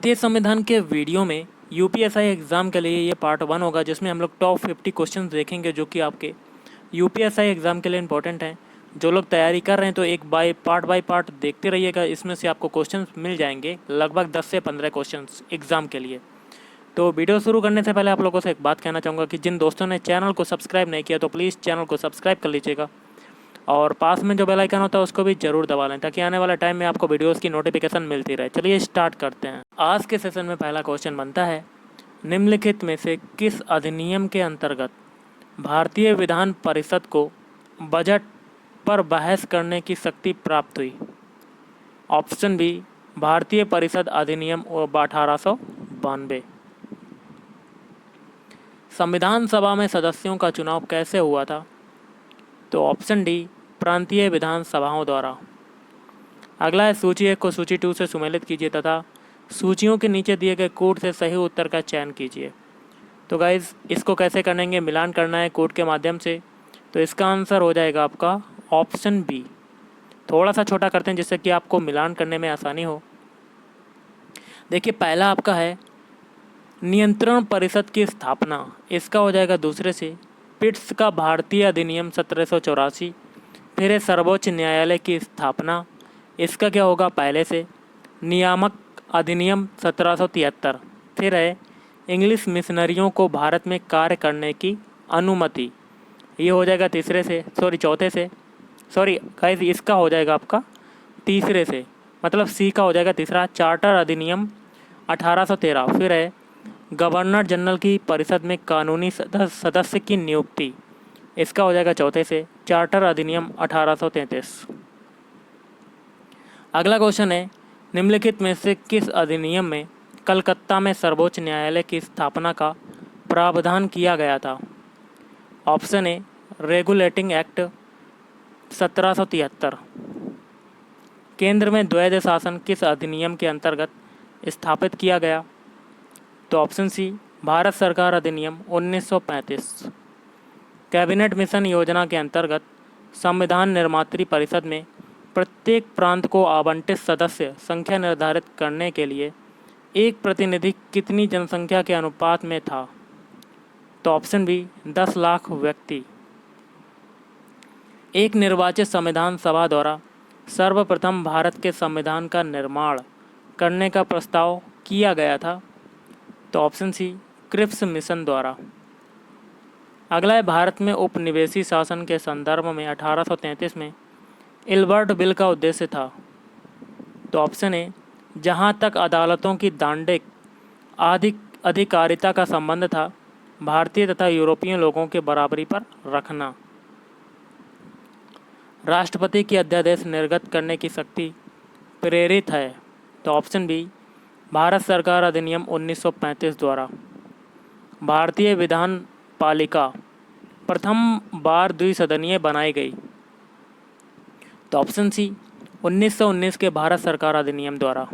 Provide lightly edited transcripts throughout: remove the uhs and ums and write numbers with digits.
भारतीय संविधान के वीडियो में यूपीएसआई एग्ज़ाम के लिए ये पार्ट 1 होगा, जिसमें हम लोग टॉप 50 क्वेश्चन देखेंगे जो कि आपके यूपीएसआई एग्ज़ाम के लिए इंपॉर्टेंट हैं। जो लोग तैयारी कर रहे हैं तो एक पार्ट बाय पार्ट देखते रहिएगा, इसमें से आपको क्वेश्चंस मिल जाएंगे, लगभग 10 से 15 क्वेश्चंस एग्ज़ाम के लिए। तो वीडियो शुरू करने से पहले आप लोगों से एक बात कहना चाहूँगा कि जिन दोस्तों ने चैनल को सब्सक्राइब नहीं किया तो प्लीज़ चैनल को सब्सक्राइब कर लीजिएगा और पास में जो बेल आइकन होता है उसको भी ज़रूर दबा लें, ताकि आने वाले टाइम में आपको वीडियोस की नोटिफिकेशन मिलती रहे। चलिए स्टार्ट करते हैं। आज के सेशन में पहला क्वेश्चन बनता है, निम्नलिखित में से किस अधिनियम के अंतर्गत भारतीय विधान परिषद को बजट पर बहस करने की शक्ति प्राप्त हुई? ऑप्शन बी, भारतीय परिषद अधिनियम 1892। संविधान सभा में सदस्यों का चुनाव कैसे हुआ था? तो ऑप्शन डी, प्रांतीय विधान सभाओं द्वारा। अगला है, सूची 1 को सूची 2 से सुमेलित कीजिए तथा सूचियों के नीचे दिए गए कोड से सही उत्तर का चयन कीजिए। तो गाइज इसको कैसे करेंगे? मिलान करना है कोड के माध्यम से। तो इसका आंसर हो जाएगा आपका ऑप्शन बी। थोड़ा सा छोटा करते हैं जिससे कि आपको मिलान करने में आसानी हो। देखिए, पहला आपका है नियंत्रण परिषद की स्थापना, इसका हो जाएगा दूसरे से। पिट्स का भारतीय अधिनियम 1784। फिर है सर्वोच्च न्यायालय की स्थापना, इसका क्या होगा? पहले से। नियामक अधिनियम 1773। फिर है इंग्लिश मिशनरियों को भारत में कार्य करने की अनुमति, ये हो जाएगा चौथे से। गाइस इसका हो जाएगा आपका तीसरे से, मतलब सी का हो जाएगा तीसरा। चार्टर अधिनियम 1813। फिर है गवर्नर जनरल की परिषद में कानूनी सदस्य की नियुक्ति, इसका हो जाएगा चौथे से। चार्टर अधिनियम 1833। अगला क्वेश्चन है, निम्नलिखित में से किस अधिनियम में कलकत्ता में सर्वोच्च न्यायालय की स्थापना का प्रावधान किया गया था? Option A, regulating act 1773। केंद्र में द्वैध शासन किस अधिनियम के अंतर्गत स्थापित किया गया? तो ऑप्शन सी, भारत सरकार अधिनियम 1935। कैबिनेट मिशन योजना के अंतर्गत संविधान निर्मात्री परिषद में प्रत्येक प्रांत को आवंटित सदस्य संख्या निर्धारित करने के लिए एक प्रतिनिधि कितनी जनसंख्या के अनुपात में था? तो ऑप्शन बी, 10 लाख व्यक्ति। एक निर्वाचित संविधान सभा द्वारा सर्वप्रथम भारत के संविधान का निर्माण करने का प्रस्ताव किया गया था? तो ऑप्शन सी, क्रिप्स मिशन द्वारा। अगला है, भारत में उपनिवेशी शासन के संदर्भ में 1833 में इल्बर्ट बिल का उद्देश्य था? तो ऑप्शन ए, जहां तक अदालतों की दांडिक अधिकारिता का संबंध था, भारतीय तथा यूरोपीय लोगों के बराबरी पर रखना। राष्ट्रपति की अध्यादेश निर्गत करने की शक्ति प्रेरित है? तो ऑप्शन बी, भारत सरकार अधिनियम 1935 द्वारा। भारतीय विधान पालिका प्रथम बार द्विसदनीय बनाई गई? तो ऑप्शन सी, 1919 के भारत सरकार अधिनियम द्वारा।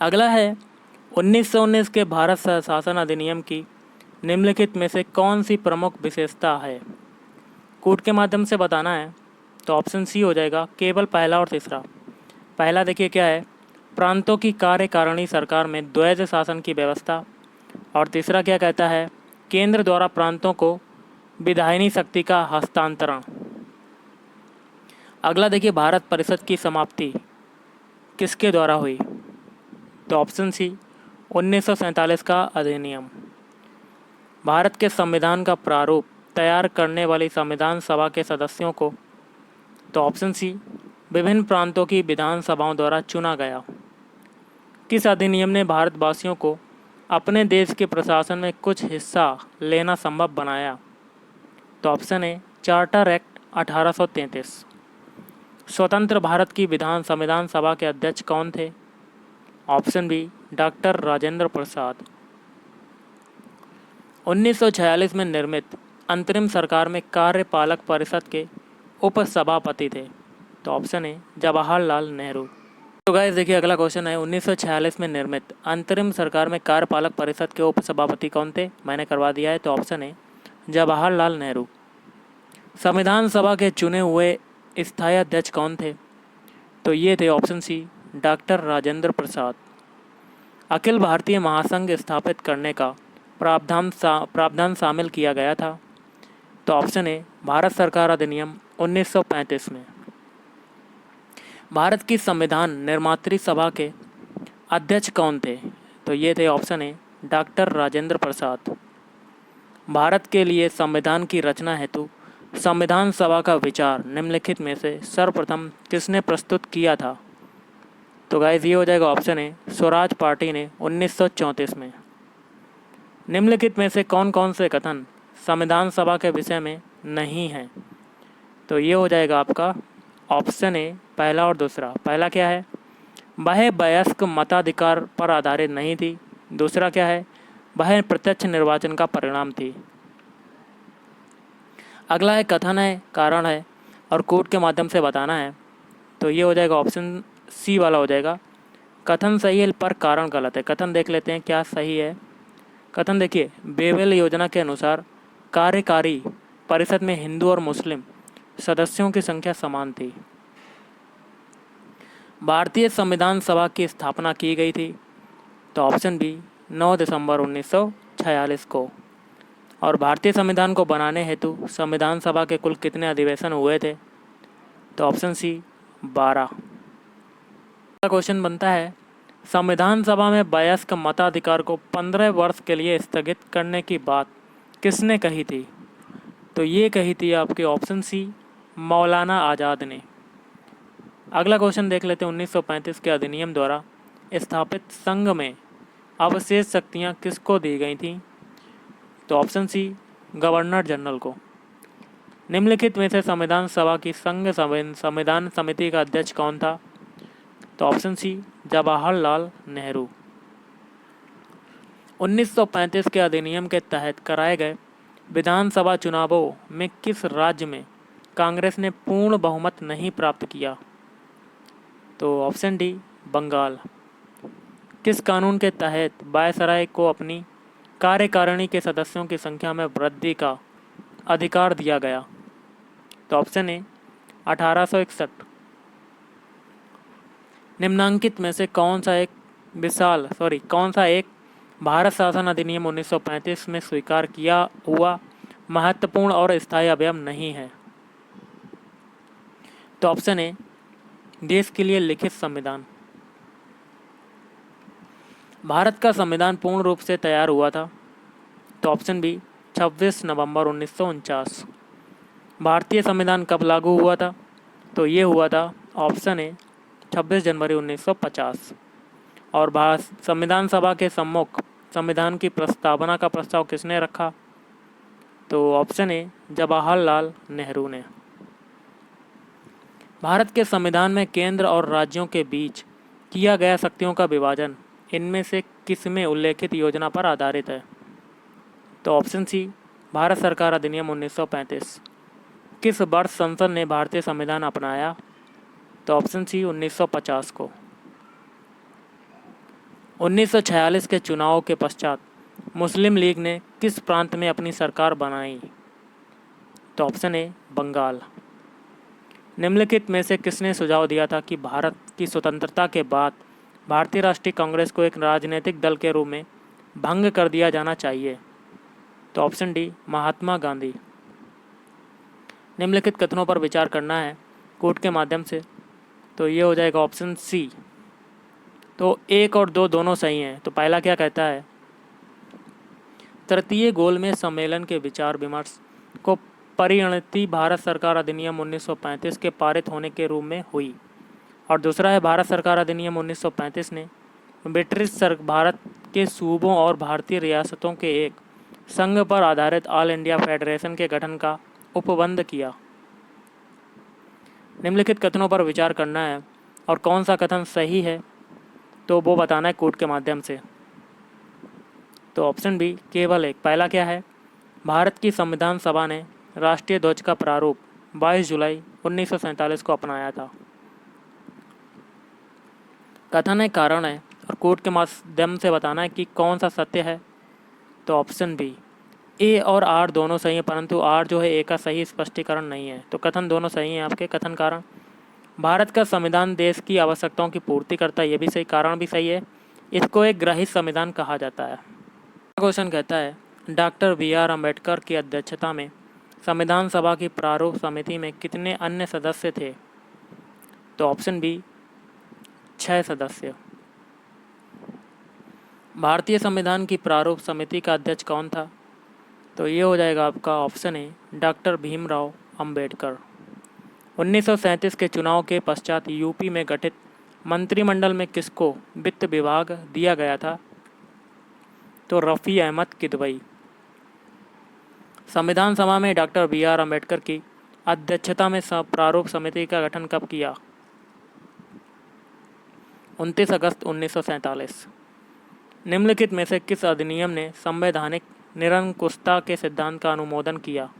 अगला है, 1919 के भारत शासन अधिनियम की निम्नलिखित में से कौन सी प्रमुख विशेषता है? कोड के माध्यम से बताना है। तो ऑप्शन सी हो जाएगा केवल पहला और तीसरा। पहला देखिए क्या है, प्रांतों की कार्यकारिणी सरकार में द्वैध शासन की व्यवस्था। और तीसरा क्या कहता है, केंद्र द्वारा प्रांतों को विधायिनी शक्ति का हस्तांतरण। अगला देखिए, भारत परिषद की समाप्ति किसके द्वारा हुई? तो ऑप्शन सी, 1947 का अधिनियम। भारत के संविधान का प्रारूप तैयार करने वाली संविधान सभा के सदस्यों को? तो ऑप्शन सी, विभिन्न प्रांतों की विधानसभाओं द्वारा चुना गया। किस अधिनियम ने भारतवासियों को अपने देश के प्रशासन में कुछ हिस्सा लेना संभव बनाया? तो ऑप्शन ए, चार्टर एक्ट 1833। स्वतंत्र भारत की संविधान सभा के अध्यक्ष कौन थे? Option B, doctor Rajendra Prasad. 1946 में निर्मित अंतरिम सरकार में कार्यपालक परिषद के उपसभापति थे? तो ऑप्शन ए, जवाहरलाल नेहरू। तो गाइस देखिए, अगला क्वेश्चन है, 1946 में निर्मित अंतरिम सरकार में कार्यपालक परिषद के उपसभापति कौन थे? मैंने करवा दिया है। तो ऑप्शन ए, जवाहरलाल नेहरू। संविधान सभा के चुने हुए स्थायी अध्यक्ष कौन थे? तो ये थे option C, doctor Rajendra Prasad. Akhil Bharatiya महासंघ स्थापित करने का प्रावधान शामिल किया गया था? तो ऑप्शन ए भारत सरकार अधिनियम 1935 में। भारत की संविधान निर्मात्री सभा के अध्यक्ष कौन थे? तो ये थे option A doctor Rajendra Prasad. Bharat के लिए संविधान की रचना हेतु संविधान सभा का विचार निम्नलिखित में से सर्वप्रथम किसने प्रस्तुत किया था? तो गाइस ये हो जाएगा ऑप्शन ए स्वराज पार्टी ने 1934 में। निम्नलिखित में से कौन कौन से कथन संविधान सभा के विषय में नहीं हैं? तो ये हो जाएगा आपका ऑप्शन ए पहला और दूसरा। पहला क्या है? वह वयस्क मताधिकार पर आधारित नहीं थी। दूसरा क्या है? वह प्रत्यक्ष निर्वाचन का परिणाम थी। अगला है कथन है, कारण है और कोर्ट के माध्यम से बताना है। तो ये हो जाएगा ऑप्शन सी वाला हो जाएगा। कथन सही है पर कारण गलत है। कथन देख लेते हैं क्या सही है। कथन देखिए, बेवेल योजना के अनुसार कार्यकारी परिषद में हिंदू और मुस्लिम सदस्यों की संख्या समान थी। भारतीय संविधान सभा की स्थापना की गई थी। तो ऑप्शन बी 9 दिसंबर 1946 को। और भारतीय संविधान को बनाने हेतु संविधान सभा के कुल कितने अधिवेशन हुए थे? तो ऑप्शन सी 12। क्वेश्चन बनता है, संविधान सभा में वयस्क मताधिकार को 15 वर्ष के लिए स्थगित करने की बात किसने कही थी? तो ये कही थी आपके ऑप्शन सी मौलाना आज़ाद ने। अगला क्वेश्चन देख लेते हैं, 1935 के अधिनियम द्वारा स्थापित संघ में अवशेष शक्तियाँ किसको दी गई थीं? तो ऑप्शन सी गवर्नर जनरल को। निम्नलिखित में से संविधान सभा की संघ संविधान समिति का अध्यक्ष कौन था? तो ऑप्शन सी जवाहरलाल नेहरू। 1935 के अधिनियम के तहत कराए गए विधानसभा चुनावों में किस राज्य में कांग्रेस ने पूर्ण बहुमत नहीं प्राप्त किया? तो ऑप्शन डी बंगाल। किस कानून के तहत वायसराय को अपनी कार्यकारिणी के सदस्यों की संख्या में वृद्धि का अधिकार दिया गया? तो ऑप्शन ए 1861। निम्नांकित में से कौन सा एक भारत शासन अधिनियम 1935 में स्वीकार किया हुआ महत्वपूर्ण और स्थायी अवयव नहीं है? तो ऑप्शन ए देश के लिए लिखित संविधान। भारत का संविधान पूर्ण रूप से तैयार हुआ था। तो ऑप्शन बी 26 नवंबर 1949। भारतीय संविधान कब लागू हुआ था? तो ये हुआ था ऑप्शन ए 26 जनवरी 1950। और संविधान सभा के सम्मुख संविधान की प्रस्तावना का प्रस्ताव किसने रखा? तो ऑप्शन ए जवाहरलाल नेहरू ने। भारत के संविधान में केंद्र और राज्यों के बीच किया गया शक्तियों का विभाजन इनमें से किसमें उल्लेखित योजना पर आधारित है? तो ऑप्शन सी भारत सरकार अधिनियम 1935। किस वर्ष संसद ने भारतीय संविधान अपनाया? तो ऑप्शन सी 1950 को। 1946 के चुनाव के पश्चात मुस्लिम लीग ने किस प्रांत में अपनी सरकार बनाई? तो ऑप्शन ए बंगाल। निम्नलिखित में से किसने सुझाव दिया था कि भारत की स्वतंत्रता के बाद भारतीय राष्ट्रीय कांग्रेस को एक राजनीतिक दल के रूप में भंग कर दिया जाना चाहिए? तो ऑप्शन डी महात्मा गांधी। निम्नलिखित कथनों पर विचार करना है कोर्ट के माध्यम से। तो ये हो जाएगा ऑप्शन सी। तो 1 और 2 दोनों सही हैं। तो पहला क्या कहता है, तृतीय गोलमेज सम्मेलन के विचार विमर्श को परिणति भारत सरकार अधिनियम 1935 के पारित होने के रूप में हुई। और दूसरा है भारत सरकार अधिनियम 1935 ने ब्रिटिश भारत के सूबों और भारतीय रियासतों के एक संघ पर आधारित ऑल इंडिया फेडरेशन के गठन का उपबंध किया। निम्नलिखित कथनों पर विचार करना है और कौन सा कथन सही है तो वो बताना है कोर्ट के माध्यम से। तो ऑप्शन बी केवल एक। पहला क्या है, भारत की संविधान सभा ने राष्ट्रीय ध्वज का प्रारूप 22 जुलाई 1947 को अपनाया था। कथन है, कारण है और कोर्ट के माध्यम से बताना है कि कौन सा सत्य है। तो ऑप्शन बी ए और आर दोनों सही हैं, परंतु आर जो है ए का सही स्पष्टीकरण नहीं है। तो कथन दोनों सही हैं आपके। कथन कारण, भारत का संविधान देश की आवश्यकताओं की पूर्ति करता है, ये भी सही, कारण भी सही है। इसको एक ग्रहित संविधान कहा जाता है। क्वेश्चन कहता है डॉक्टर बी.आर. अम्बेडकर की अध्यक्षता में संविधान सभा की प्रारूप समिति में कितने अन्य सदस्य थे? तो ऑप्शन बी 6 सदस्य। भारतीय संविधान की प्रारूप समिति का अध्यक्ष कौन था? तो ये हो जाएगा आपका option A doctor Bhimrao Ambedkar. 1937 के चुनाव के पश्चात यूपी में गठित मंत्रिमंडल में किसको वित्त विभाग दिया गया था? तो रफ़ी अहमद किदवई। संविधान सभा में डॉक्टर बी.आर. अम्बेडकर की अध्यक्षता में प्रारूप समिति का गठन कब किया? 29 अगस्त 1947। निम्नलिखित में से किस अधिनियम ने संवैधानिक निरंकुशता के सिद्धांत का अनुमोदन किया?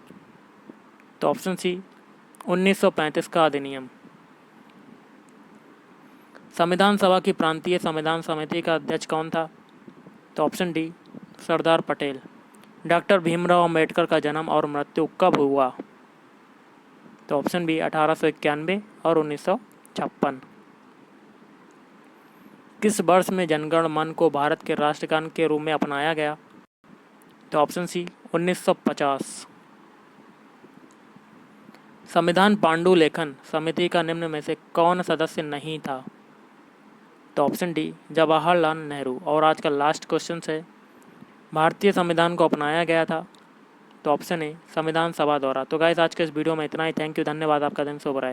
तो ऑप्शन सी 1935 का अधिनियम। संविधान सभा की प्रांतीय संविधान समिति का अध्यक्ष कौन था? तो option D Sardar Patel. Doctor Bhimrao Ambedkar का जन्म और मृत्यु कब हुआ? तो ऑप्शन बी 1891 और 1956। किस वर्ष में जनगण मन को भारत के राष्ट्रगान के रूप में अपनाया गया? तो ऑप्शन सी 1950। संविधान पांडुलेखन समिति का निम्न में से कौन सदस्य नहीं था? तो ऑप्शन डी जवाहरलाल नेहरू। और आज का लास्ट क्वेश्चन है भारतीय संविधान को अपनाया गया था? तो ऑप्शन ए संविधान सभा द्वारा। तो गाइस आज के इस वीडियो में इतना ही। थैंक यू, धन्यवाद, आपका दिन शुभ रहे।